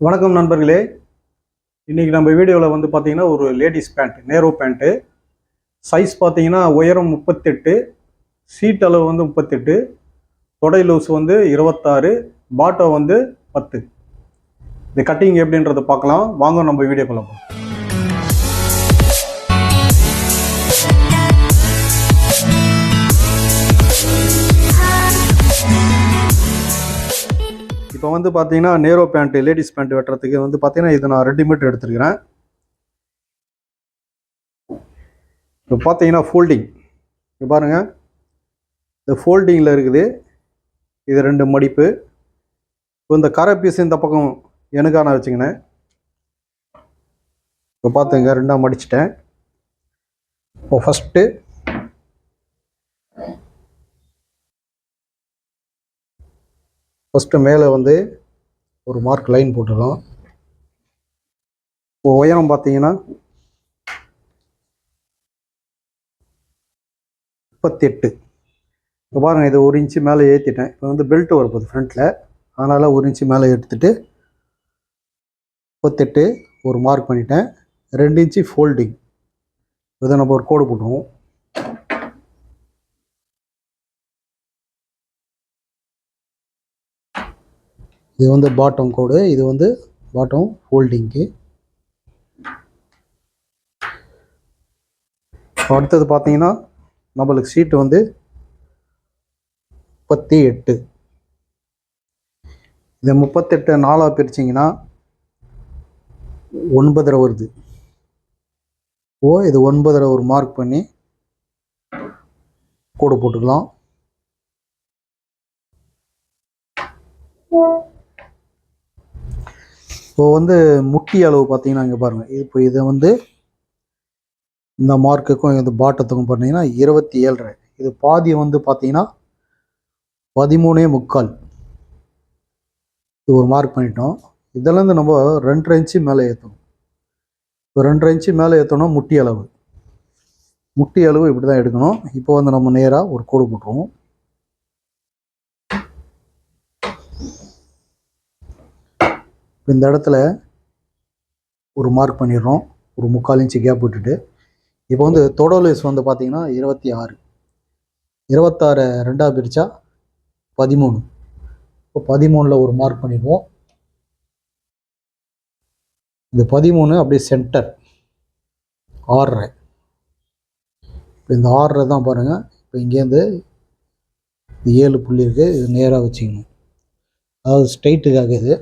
வணக்கம் நண்பர்களே. இன்றைக்கி நம்ம வீடியோவில் வந்து பார்த்திங்கன்னா ஒரு லேடிஸ் பேண்ட், நேரோ பேண்ட்டு. சைஸ் பார்த்திங்கன்னா உயரம் 38, சீட் அளவு வந்து 38, தொடை லூஸ் வந்து 26, பாட்டம் வந்து 10. இந்த கட்டிங் எப்படின்றத பார்க்கலாம் வாங்க, நம்ம வீடியோ பண்ணலாம். இப்போ வந்து பார்த்தீங்கன்னா நேரோ பேண்ட்டு, லேடிஸ் பேண்ட் வெட்டுறதுக்கு வந்து பார்த்தீங்கன்னா இது நான் ரெடிமேட் எடுத்துருக்கிறேன். இப்போ பார்த்தீங்கன்னா ஃபோல்டிங், இப்போ பாருங்கள், இந்த ஃபோல்டிங்கில் இருக்குது. இது 2 மடிப்பு. இப்போ இந்த கரை பீஸ் இந்த பக்கம் எனக்காக நான் வச்சுக்கினேன். இப்போ பார்த்துங்க, 2ஆக மடிச்சிட்டேன். இப்போ ஃபஸ்ட்டு மேலே வந்து ஒரு மார்க் லைன் போட்டுடலாம். இப்போ உயரம் பார்த்தீங்கன்னா 38. இப்போ பாருங்கள், இது 1 இன்ச்சு மேலே ஏற்றிட்டேன். இப்போ வந்து பெல்ட் வரப்போகுது ஃப்ரண்ட்டில், அதனால் 1 இன்ச்சு மேலே எடுத்துகிட்டு 38 ஒரு மார்க் பண்ணிட்டேன். 2 இன்ச்சு ஃபோல்டிங், இதை நம்ம ஒரு கோடு போட்டுருவோம். இது வந்து பாட்டம் கோடு, இது வந்து பாட்டம் ஃபோல்டிங்க்கு. அடுத்தது பார்த்தீங்கன்னா நம்மளுக்கு சீட்டு வந்து 38. இந்த 38 4ஆக பிரிச்சிங்கன்னா 9.5 வருது. இது 9.5 ஒரு மார்க் பண்ணி கோடு போட்டுக்கலாம். இப்போ வந்து முட்டி அளவு பார்த்தீங்கன்னா இங்கே பாருங்கள், இப்போ இதை வந்து இந்த மார்க்குக்கும் இந்த பாட்டத்துக்கும் பார்த்தீங்கன்னா 27.5. இது பாதி வந்து பார்த்தீங்கன்னா 13.25. இது ஒரு மார்க் பண்ணிட்டோம். இதெல்லாம் நம்ம 2.5 இன்ச்சு மேலே ஏற்றணும். இப்போ 2.5 இன்ச்சு மேலே ஏற்றணும். முட்டி அளவு இப்படி தான் எடுக்கணும். இப்போ வந்து நம்ம நேராக ஒரு கோடு போட்டுருவோம். இந்த இடத்துல ஒரு மார்க் பண்ணிடுறோம், ஒரு 3/4 இன்ச்சு கேப் விட்டுட்டு. இப்போ வந்து தொடை லூஸ் வந்து பார்த்தீங்கன்னா 26. 26 2ஆக பிரித்தா 13. இப்போ 13ல் ஒரு மார்க் பண்ணிடுவோம். இந்த 13 அப்படியே சென்டர் 6.5. இப்போ இந்த 6.5 தான் பாருங்கள். இப்போ இங்கேருந்து 7 புள்ளி இருக்குது, இது நேராக வச்சுக்கணும், அதாவது ஸ்ட்ரைட்டுக்காக. இது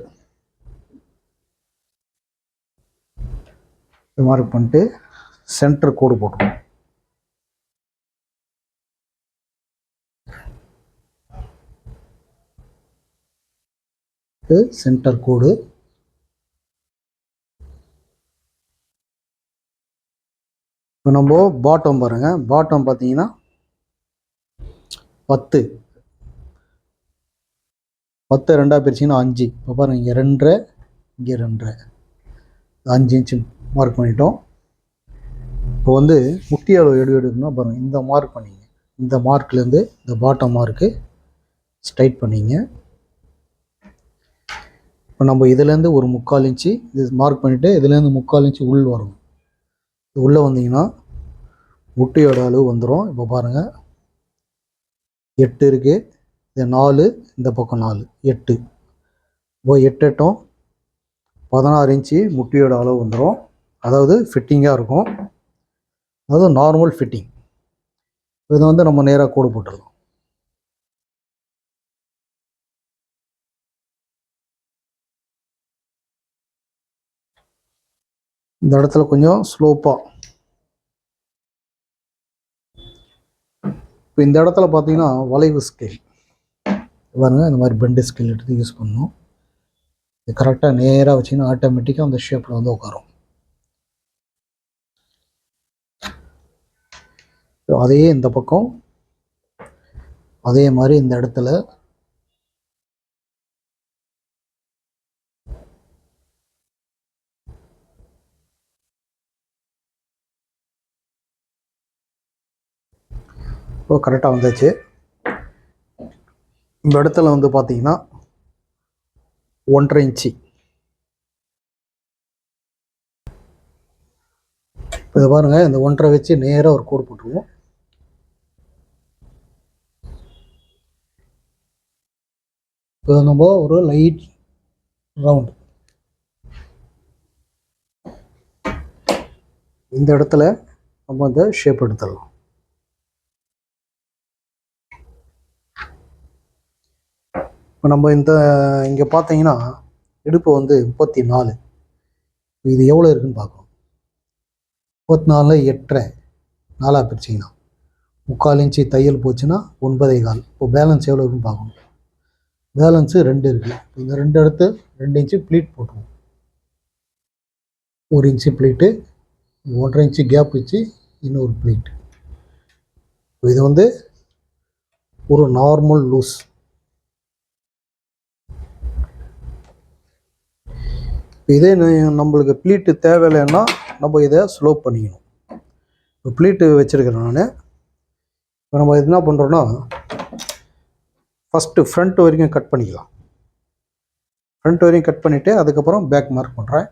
மார்க் பண்ணிட்டு சென்டர் கோடு போட்டுருவோம். சென்டர் கோடு. இப்போ நம்ம பாட்டம் பாருங்கள், பாட்டம் பார்த்தீங்கன்னா 10 2ஆக பிரிச்சிங்கன்னா 5. இப்போ பாருங்கள், இங்கே 2.5, இங்கே 2.5, 5 இன்ச்சு மார்க் பண்ணிட்டோம். இப்போ வந்து முட்டி அளவு எடுக்கணும்னா பாருங்கள், இந்த மார்க் பண்ணிங்க, இந்த மார்க்லேருந்து இந்த பாட்டம் மார்க்கு ஸ்ட்ரைட் பண்ணிங்க. இப்போ நம்ம இதுலேருந்து ஒரு 3/4 இன்ச்சு இது மார்க் பண்ணிவிட்டு இதுலேருந்து 3/4 இன்ச்சு உள் வரும். உள்ளே வந்தீங்கன்னா முட்டியோட அளவு வந்துடும். இப்போ பாருங்கள், 8 இருக்குது, இது 4, இந்த பக்கம் 4, 8. இப்போ 8 8 16 இன்ச்சு முட்டியோட அளவு வந்துடும். அதாவது ஃபிட்டிங்காக இருக்கும், அதாவது நார்மல் ஃபிட்டிங். இதை வந்து நம்ம நேராக கோடு போட்டுடலாம். இந்த இடத்துல கொஞ்சம் ஸ்லோப்பாக. இப்போ இந்த இடத்துல பார்த்தீங்கன்னா வளைவு ஸ்கேல் பாருங்கள், இந்த மாதிரி பெண்டு ஸ்கேல் எடுத்து யூஸ் பண்ணணும். இது கரெக்டாக நேராக வச்சிங்கன்னா ஆட்டோமேட்டிக்காக அந்த ஷேப்பில் வந்து உட்காரும். அதையே இந்த பக்கம் அதே மாதிரி இந்த இடத்துல இப்போ கரெக்டாக வந்துச்சு. இந்த இடத்துல வந்து பார்த்தீங்கன்னா 1.5 இன்ச்சு இதை பாருங்கள், இந்த 1.5 வச்சு நேராக ஒரு கோடு போட்டுருவோம். இப்போ நம்ம ஒரு லைட் ரவுண்ட் இந்த இடத்துல நம்ம இந்த ஷேப் எடுத்துடலாம். இப்போ நம்ம இங்கே பார்த்தீங்கன்னா இடுப்பு வந்து 34. இது எவ்வளோ இருக்குன்னு பார்க்கணும். 34 8.5 4 பிரிச்சிங்கன்னா 3/4 இன்ச்சு தையல் போச்சுன்னா 9.25. இப்போ பேலன்ஸ் எவ்வளோ இருக்குன்னு பார்க்கணும். பேலன்ஸு 2 இருக்குது. இந்த 2 எடுத்து 2 இன்ச்சு ப்ளீட் போட்டுருவோம். 1 இன்ச்சு ப்ளீட்டு, 1.5 இன்ச்சு கேப் வச்சு இன்னொரு ப்ளீட். இது வந்து ஒரு நார்மல் லூஸ். இதே நம்மளுக்கு ப்ளீட்டு தேவையில்லைன்னா நம்ம இதை ஸ்லோப் பண்ணிக்கணும். இப்போ ப்ளீட்டு வச்சுருக்கிறேன் நான். இப்போ நம்ம என்ன பண்ணுறோன்னா ஃபஸ்ட்டு ஃப்ரண்ட் வரைக்கும் கட் பண்ணிக்கலாம். ஃப்ரண்ட் வரைக்கும் கட் பண்ணிவிட்டு அதுக்கப்புறம் பேக் மார்க் பண்ணுறேன்.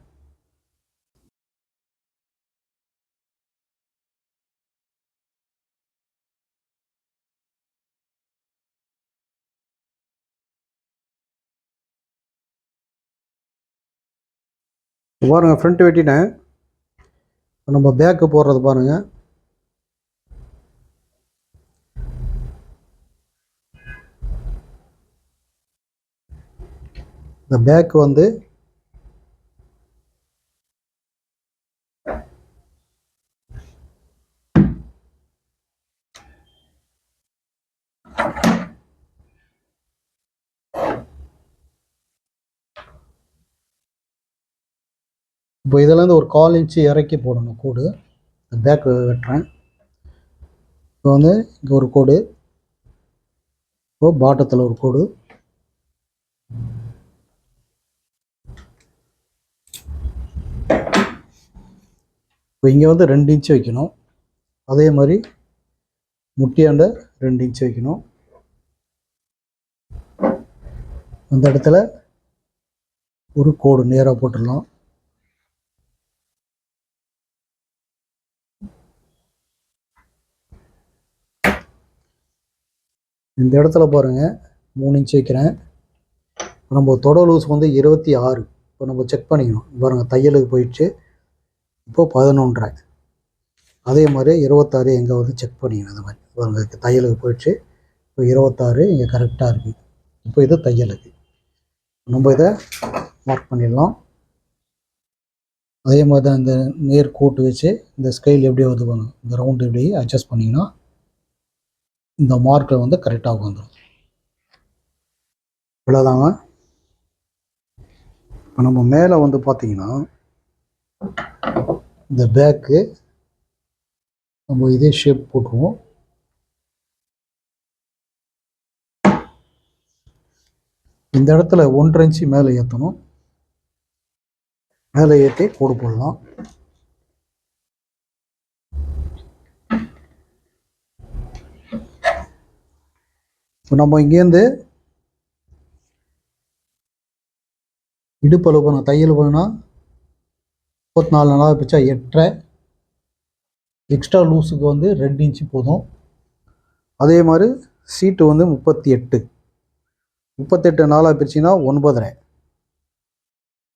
பாருங்கள், ஃப்ரண்ட் வெட்டிட்டேன். நம்ம பேக்கு போடுறது பாருங்கள். இந்த பேக்கு வந்து இப்போ இதிலேருந்து ஒரு 1/4 இன்ச்சு இறக்கி போடணும் கோடு. பேக் வெட்டுறேன். இப்போ வந்து இங்கே ஒரு கோடு, இப்போ பாட்டத்தில் ஒரு கோடு, இப்போ இங்கே வந்து 2 இன்ச்சு வைக்கணும். அதே மாதிரி முட்டியாண்ட 2 இன்ச்சு வைக்கணும். அந்த இடத்துல ஒரு கோடு நேராக போட்டுடலாம். இந்த இடத்துல பாருங்கள் 3 இன்ச்சு வைக்கிறேன். நம்ம தொட லூஸ் வந்து 26. இப்போ நம்ம செக் பண்ணிக்கணும். பாருங்கள், தையலுக்கு போயிடுச்சு. இப்போது 11.5. அதே மாதிரி 26 எங்கே வந்து செக் பண்ணிக்கணும். இந்த மாதிரி பாருங்கள், தையலுக்கு போயிடுச்சு. இப்போ 26 இங்கே கரெக்டாக இருக்குது. இப்போ இது தையலுக்கு நம்ம இதை மார்க் பண்ணிடலாம். அதே மாதிரி தான் இந்த நேர் கோட்டு வச்சு இந்த ஸ்கேல் எப்படி வருது பாருங்கள், இந்த ரவுண்டு எப்படி அட்ஜஸ்ட் பண்ணிங்கன்னா இந்த மார்க்கில் வந்து கரெக்டாக வந்துடும். இவ்வளோதாங்க. இப்போ நம்ம மேலே வந்து பார்த்தீங்கன்னா இந்த பேக்கு நம்ம இதே ஷேப் போட்டுருவோம். இந்த இடத்துல 1.5 இன்ச்சு மேலே ஏற்றணும். மேலே ஏற்றி கோடு போடலாம். இப்போ நம்ம இங்கேருந்து இடுப்பளவு பண்ண தையல் பண்ணால் 34 நாளாக பிச்சா 8.5. எக்ஸ்ட்ரா லூஸுக்கு வந்து 2 இன்ச்சு போதும். அதே மாதிரி சீட்டு வந்து 38 நாளாக பிரிச்சிங்கன்னா 9.5.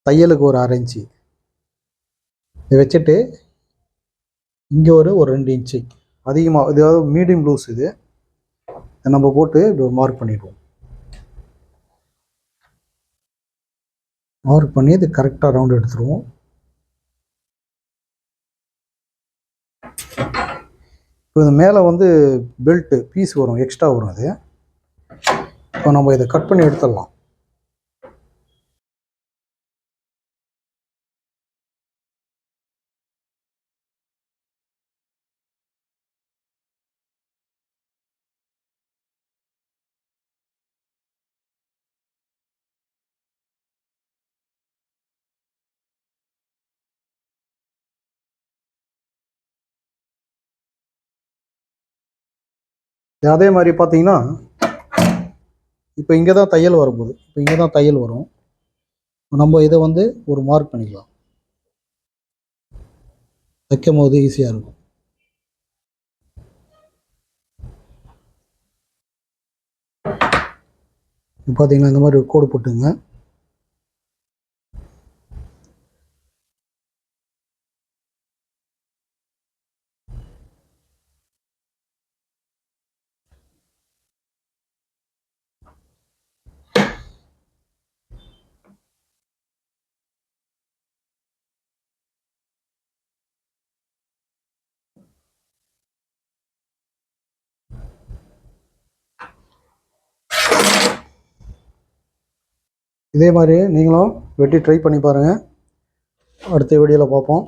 தையலுக்கு ஒரு 1/2 இன்ச்சு இதை வச்சுட்டு இங்கே ஒரு 2 இன்ச்சு அதிகமாக, இதாவது மீடியம் லூஸ் இது நம்ம போட்டு மார்க் பண்ணிடுவோம். மார்க் பண்ணி இது கரெக்டாக ரவுண்ட் எடுத்துருவோம். இப்போ இது மேலே வந்து பெல்ட்டு பீஸ் வரும், எக்ஸ்ட்ரா வரும். அது இப்போ நம்ம இதை கட் பண்ணி எடுத்துடலாம். அதே மாதிரி பார்த்தீங்கன்னா இப்போ இங்கே தான் தையல் வரும்போது, இப்போ இங்கே தான் தையல் வரும். நம்ம இதை வந்து ஒரு மார்க் பண்ணிக்கலாம். தைக்கும் போது ஈஸியாக இருக்கும். இப்போ பார்த்தீங்கன்னா இந்த மாதிரி ஒரு கோடு போட்டுங்க. இதே மாதிரி நீங்களும் வெட்டி ட்ரை பண்ணி பாருங்கள். அடுத்த வீடியோவில் பார்ப்போம்.